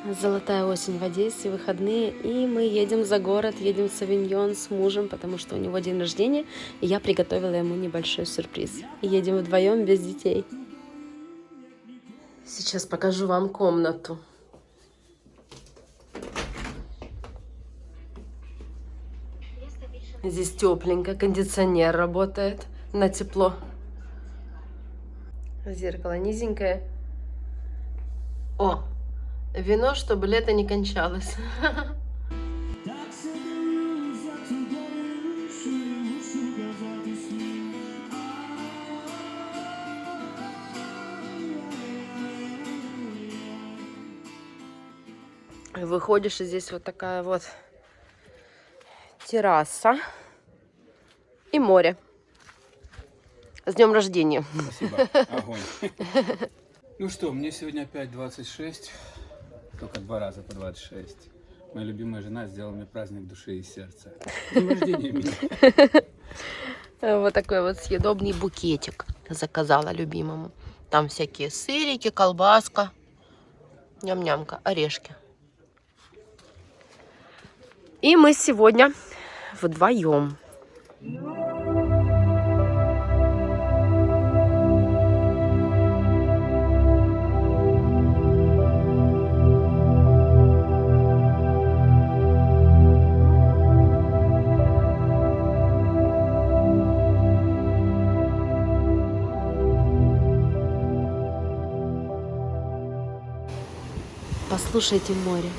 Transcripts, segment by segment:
Золотая осень в Одессе, выходные, и мы едем за город, едем в Савиньон с мужем, потому что у него день рождения, и я приготовила ему небольшой сюрприз. И едем вдвоем без детей. Сейчас покажу вам комнату. Здесь тепленько, кондиционер работает на тепло. Зеркало низенькое. О! Вино, чтобы лето не кончалось. Выходишь, и здесь вот такая вот терраса и море. С днем рождения. Спасибо. Огонь. Ну что, мне сегодня опять 26. Только 2 раза по 26. Моя любимая жена сделала мне праздник души и сердца. День рождения меня. Вот такой вот съедобный букетик заказала любимому. Там всякие сырики, колбаска, ням-нямка, орешки. И мы сегодня вдвоем. Послушайте море.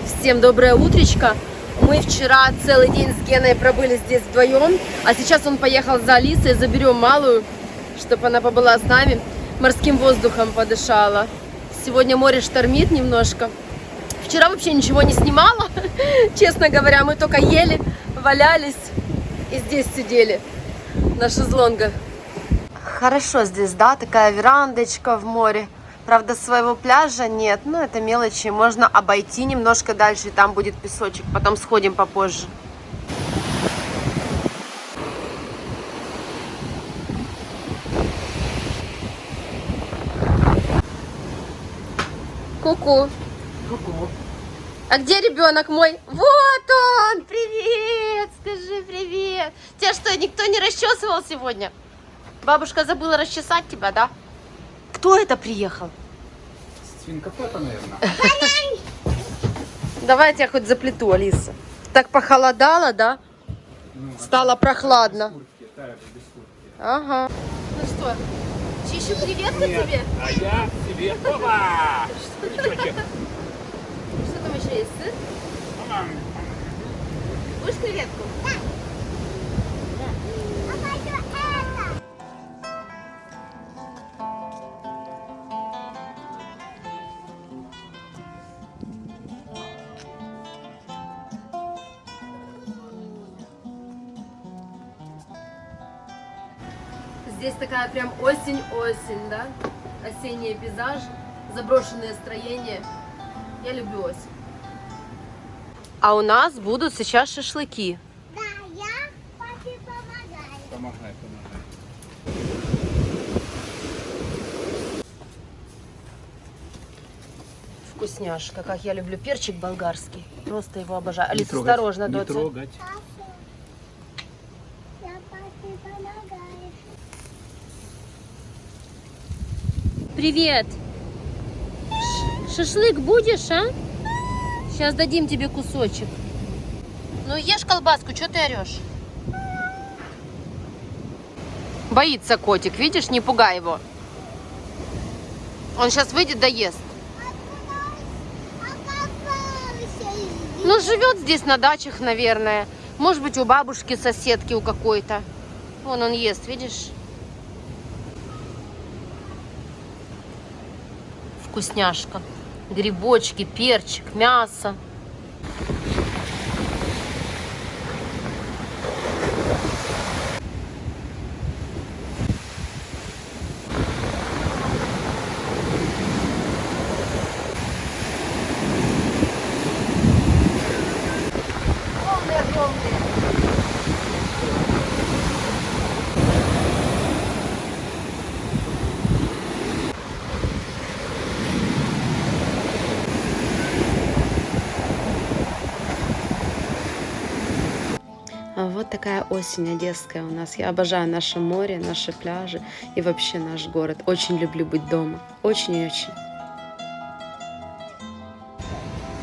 Всем доброе утречко. Мы вчера целый день с Геной пробыли здесь вдвоем, а сейчас он поехал за Алисой, заберем малую, чтобы она побыла с нами, морским воздухом подышала. Сегодня море штормит немножко. Вчера вообще ничего не снимала, честно говоря, мы только ели, валялись и здесь сидели на шезлонгах. Хорошо здесь, да, такая верандочка в море. Правда, своего пляжа нет, но это мелочи. Можно обойти немножко дальше, и там будет песочек. Потом сходим попозже. Ку-ку. Ку-ку. А где ребенок мой? Вот он! Привет! Скажи привет! Тебя что, никто не расчесывал сегодня? Бабушка забыла расчесать тебя, да? Кто это приехал? Свинка Пеппа, наверное. Давай я тебя хоть заплету, Алиса. Так похолодало, да? Ну, Стало прохладно. без куртки, тая же без куртки. Ага. Ну что, Чищу, креветка тебе? А я тебе. Опа! Крючочек. Что там еще есть? Сыр? Будешь креветку? Да. Здесь такая прям осень-осень, да? Осенний пейзаж, заброшенные строения. Я люблю осень. А у нас будут сейчас шашлыки. Да, я папе помогаю. Помогай. Вкусняшка, как я люблю перчик болгарский. Просто его обожаю. Не Алиса, трогать, осторожно, не доця. трогать. Я папе помогаю. Привет! Шашлык будешь, а? Сейчас дадим тебе кусочек. Ну ешь колбаску, что ты орешь? Боится котик, видишь, не пугай его. Он сейчас выйдет, доест. Ну, живет здесь на дачах, наверное. Может быть, у бабушки, соседки у какой-то. Вон он ест, видишь? Вкусняшка. Грибочки, перчик, мясо. Огромные. Такая осень одесская у нас. Я обожаю наше море, наши пляжи и вообще наш город. Очень люблю быть дома. Очень и очень.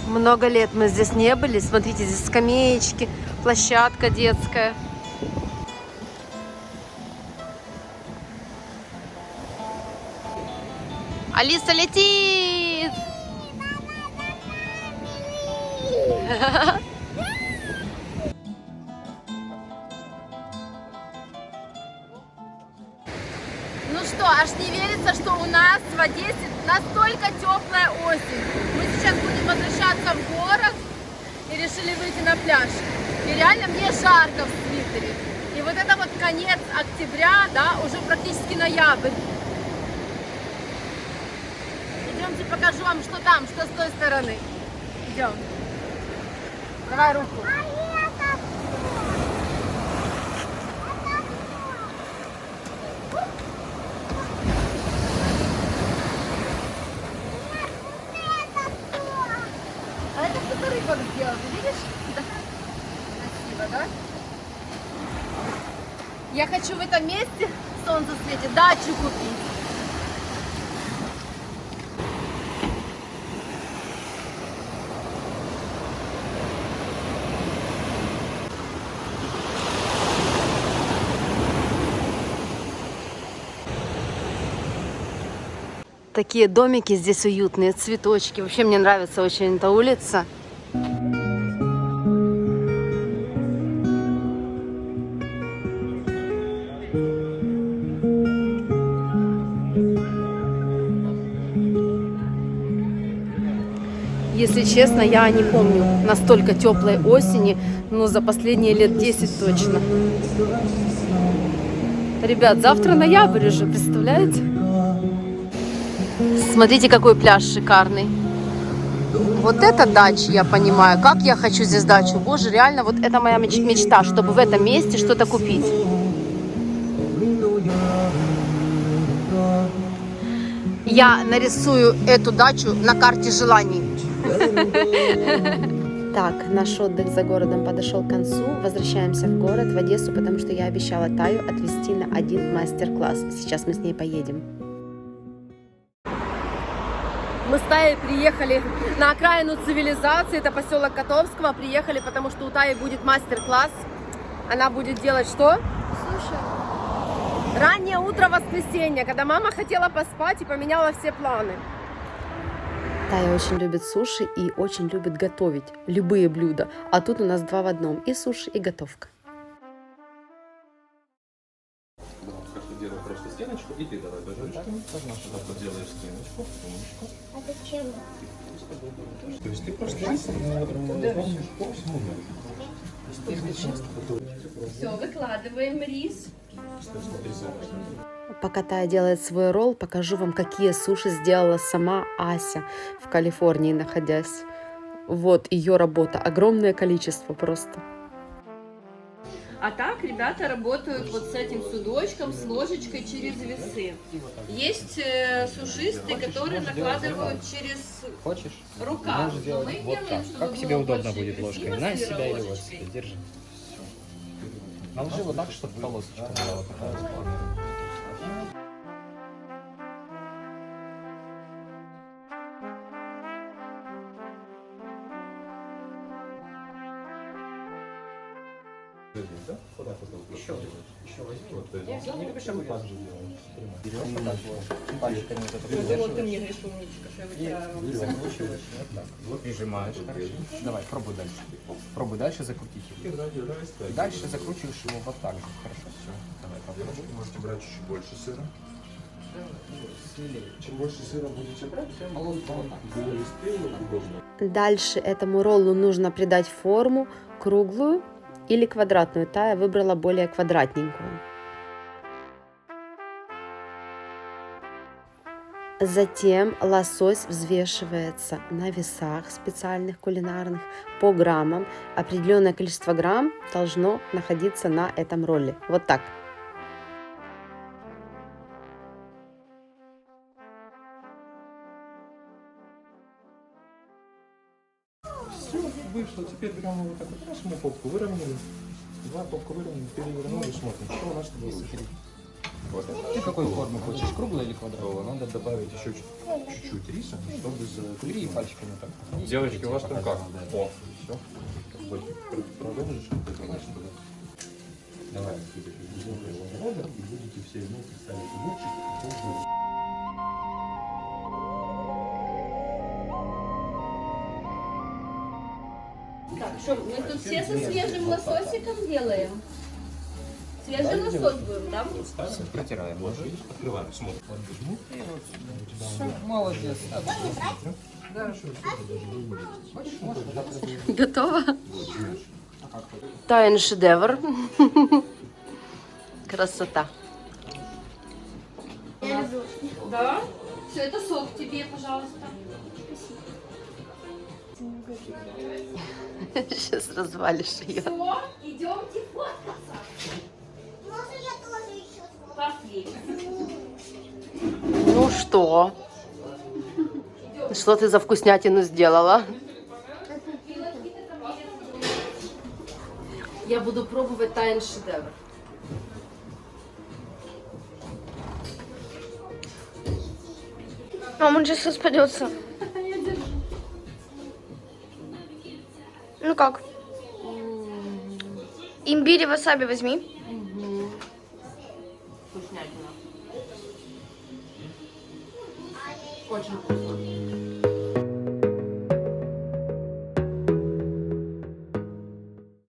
Много лет мы здесь не были. Смотрите, здесь скамеечки, площадка детская. Алиса летит! Ну что, аж не верится, что у нас в Одессе настолько теплая осень. Мы сейчас будем возвращаться в город и решили выйти на пляж. И реально мне жарко в свитере. И вот это вот конец октября, да, уже практически ноябрь. Идемте покажу вам, что там, что с той стороны. Идем. Давай руку. А это кто-то рыбок сделал, ты видишь? Красиво, да? Я хочу в этом месте, в солнце светит, дачу купить. Такие домики здесь уютные, цветочки. Вообще мне нравится очень эта улица. Если честно, я не помню настолько теплой осени, но за последние лет 10 точно. Ребят, завтра ноябрь уже, представляете? Смотрите, какой пляж шикарный. Вот это дача, я понимаю. Как я хочу здесь дачу. Боже, реально, вот это моя мечта, чтобы в этом месте что-то купить. Я нарисую эту дачу на карте желаний. Так, наш отдых за городом подошел к концу. Возвращаемся в город, в Одессу, потому что я обещала Таю отвезти на один мастер-класс. Сейчас мы с ней поедем. Мы с Таей приехали на окраину цивилизации, это поселок Котовского. Приехали, потому что у Таи будет мастер-класс. Она будет делать что? Суши. Раннее утро воскресенья, когда мама хотела поспать и поменяла все планы. Тая очень любит суши и очень любит готовить любые блюда. А тут у нас два в одном. И суши, и готовка. Делай просто стеночку, и ты давай тоже ручками. Вот делаешь стеночку, умничку. А зачем? То есть ты просто ровно по всему миру. Все, выкладываем рис. Смотри, Пока Тая делает свой ролл, покажу вам, какие суши сделала сама Ася в Калифорнии, находясь. Вот ее работа, огромное количество просто. А так ребята работают вот с этим судочком, с ложечкой через весы. Есть сушисты, которые накладывают через рукав. Но мы Вот делаем, так. чтобы Как тебе было удобно больше будет ложкой? красиво На с себя или вот ложечкой. сюда. Держи. Наложи вот так, чтобы полосочка была вот такая вот. Еще возьми. Вот, не любишь огурец? Берешь вот так вот. Пальчиками вот это Вот ты мне говоришь, умничка, что я вытираю. закручиваешь вот так. Вот прижимаешь. Хорошо. Давай, пробуй дальше. Пробуй дальше закрутить его. Дальше закручиваешь его вот так же. Хорошо, все. Давай попробуй. Можете брать чуть больше сыра. Смелее. Чем больше сыра будете брать, тем более быстрее и удобно. Дальше этому роллу нужно придать форму круглую или квадратную. Тая выбрала более квадратненькую. Затем лосось взвешивается на весах специальных кулинарных по граммам. Определенное количество грамм должно находиться на этом ролле. Вот так. Все, вышло. Теперь берем вот так вот нашу муковку, выровняли. Два попку перевернули, смотрим, что у нас что будет. Вот это. Ты какой формы хочешь, круглый или квадратный? Надо добавить еще чуть-чуть риса, чтобы Бери пальчиками так. Девочки, у вас там как? О, все. Продолжишь? Давай, и будете все вместе ставить лучик. Так, что, мы тут все со свежим лососиком делаем? Свежий лосось будем, да? Протираем. Открываем, смотрим. Молодец. Готово? Тайн шедевр. Красота. Да? Все, это сок тебе, пожалуйста. Сейчас развалишь ее. Можно я тоже еще Ну что? Что ты за вкуснятину сделала? Я буду пробовать тайн шедевр. Мама, он сейчас распадется. Ну как? Имбирь и васаби возьми. Вкуснятина. Очень вкусно.